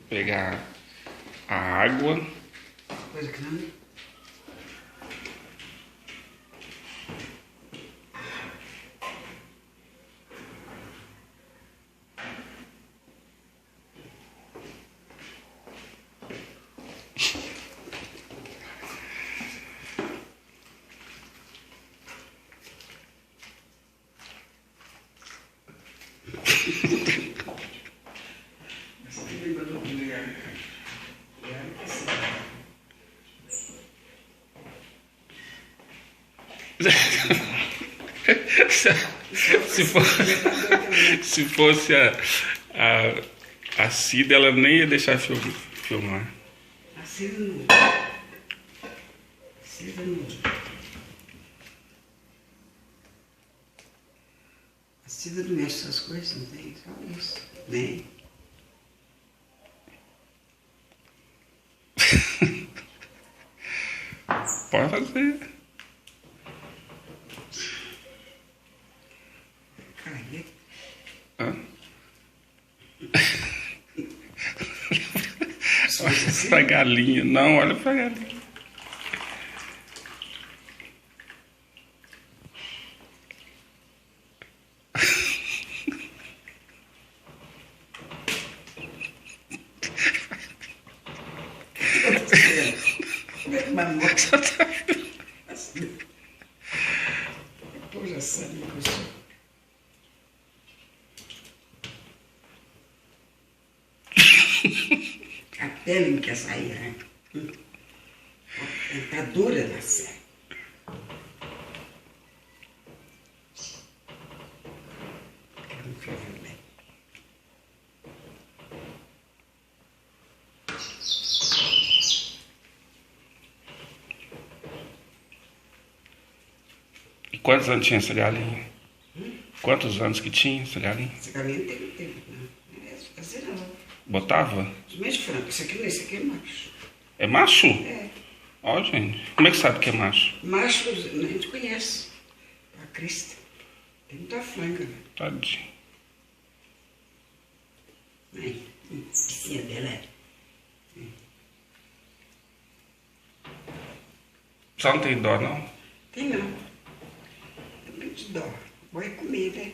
pegar a água. Coisa que não. Se fosse a Cida, ela nem ia deixar filmar. A Cida não. Cida não. A Cida não mexe essas coisas, não tem? Só isso. Nem. Pode fazer. Caia. Hã? Assim? Olha pra galinha. Não, olha pra galinha. Como é que mamota? Depois já sabe que eu sou. A pele não quer sair, né? A dentadura não sai. Não ferve bem. E quantos anos tinha essa galinha? Quantos anos que tinha essa galinha? Essa galinha tem tempo, não. Não é fazer não. Botava? Os meus frangos, esse aqui é macho. É macho? É. Ó, gente. Como é que sabe que é macho? Macho, a gente conhece. A crista. Tem muita franga, né? Tadinho. Aí, a piscinha dela é. Só não tem dó, não? Tem não. Tem muito dó. Bom é comer, né?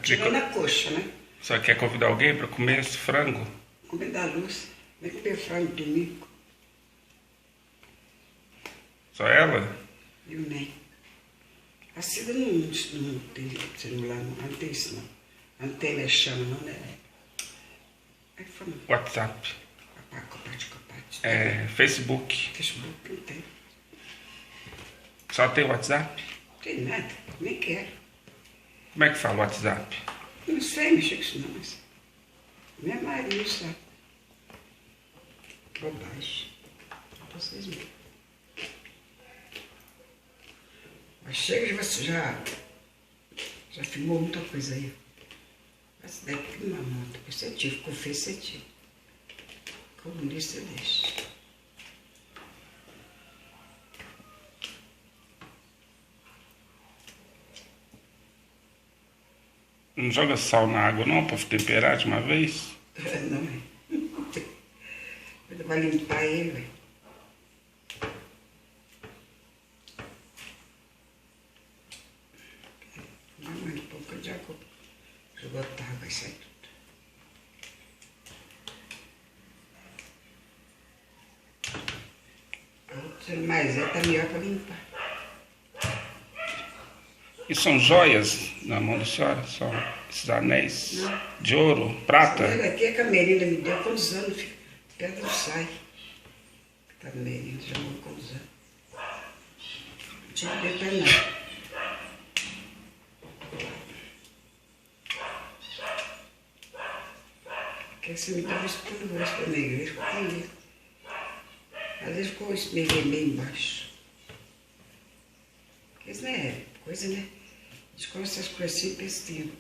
Tirando a coxa, né? Só quer convidar alguém para comer esse frango? Comer da luz. Vem comer frango domingo. Só ela? E o Ney. A Cida não tem celular, não tem isso não. Não tem mexame não, né? Aí foi WhatsApp. copate. É, Facebook. Facebook não tem. Só tem WhatsApp? Não tem nada, nem quero. Como é que fala WhatsApp? Não sei mexer com isso não, mas minha Maria sabe. Bobagem. Vocês mesmo. Mas chega, você já filmou muita coisa aí. Mas daqui uma moto, positivo, confessativo. Comunista deixa. Não joga sal na água não para temperar de uma vez? Não, é. Ele vai limpar ele, velho. Mas um pouco de água. Jogou água, vai sair tudo. Mas tá melhor para limpar. E são joias na mão da senhora? São esses anéis de ouro, prata? Ela aqui, a Camerina me deu quantos anos, filho? Pedra não sai. Camerina, já não quantos anos. Não tinha que ter nada. Porque você me dava isso tudo, mas para a igreja, ficou comigo. Às vezes ficou isso meio embaixo. Porque isso não é coisa, né? A gente come essas coisas assim, pestinho.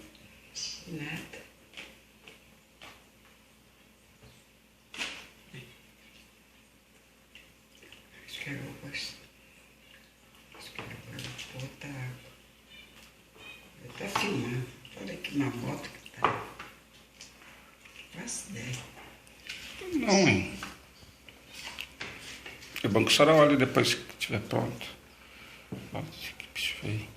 E nada. Acho que eu vou gostar. Acho que eu vou botar água. Eu tô filmando. Olha que uma moto que tá. Faz não, hein? É bom que a senhora olhe depois que estiver pronto. Olha que bicho feio.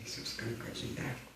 Esse é os cancadinhos d'água.